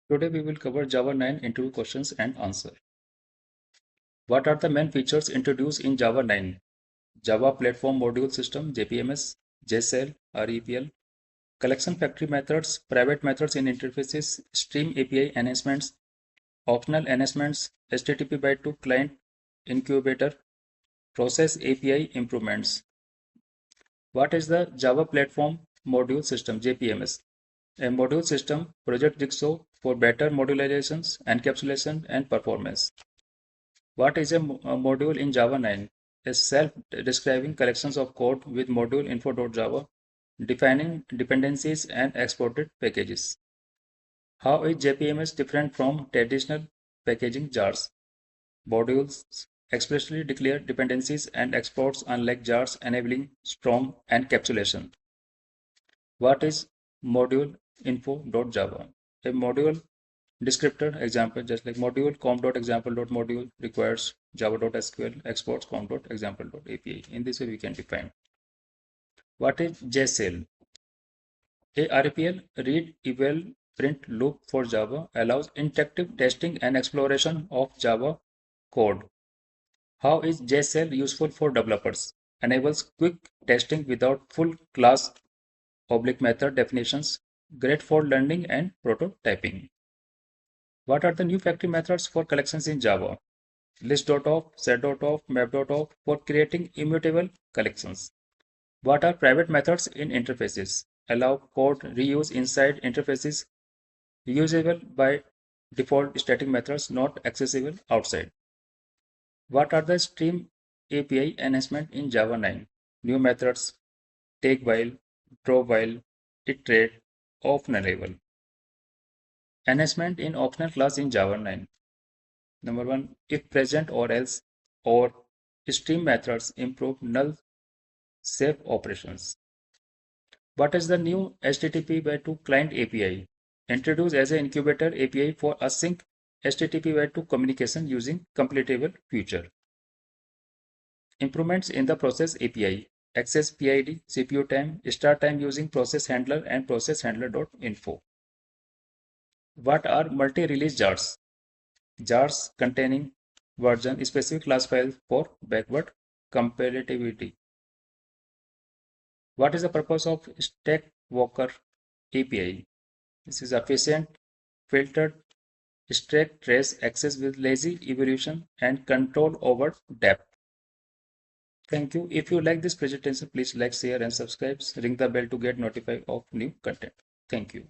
Today we will cover Java 9 interview questions and answer. What are the main features introduced in Java 9? Java Platform Module System, JPMS, JSL, REPL, collection factory methods, private methods in interfaces, stream API enhancements, optional enhancements, HTTP by 2 client incubator, process API improvements. What is the Java Platform Module System, JPMS? A module system, Project Jigsaw for better modularizations, encapsulation, and performance. What is a module in Java 9? A self-describing collections of code with module info.java, defining dependencies and exported packages. How is JPMS different from traditional packaging jars? Modules expressly declare dependencies and exports unlike jars, enabling strong encapsulation. What is module info.java? A module descriptor example, just like module com.example.module requires java.sql exports com.example.api. In this way we can define. What is JSL? A REPL, read eval print loop for Java, allows interactive testing and exploration of Java code. How is JSL useful for developers? Enables quick testing without full class method definitions, great for learning and prototyping. What are the new factory methods for collections in Java? List.off, set.off, map.off for creating immutable collections. What are private methods in interfaces? Allow code reuse inside interfaces, reusable by default static methods not accessible outside. What are the stream API enhancement in Java 9? New methods, take while, drop while, iterate, optional label. Enhancement in optional class in Java 9. Number 1, if present or else, or stream methods improve null safe operations. What is the new HTTP by 2 client API? Introduced as an incubator API for async HTTP by 2 communication using completable feature. Improvements in the process API, access PID, CPU time, start time using process handler and process handler.info. What are multi-release jars? Jars containing version specific class files for backward compatibility. What is the purpose of Stackwalker API? This is efficient, filtered, stack trace access with lazy evolution and control over depth. Thank you. If you like this presentation, please like, share and subscribe. Ring the bell to get notified of new content. Thank you.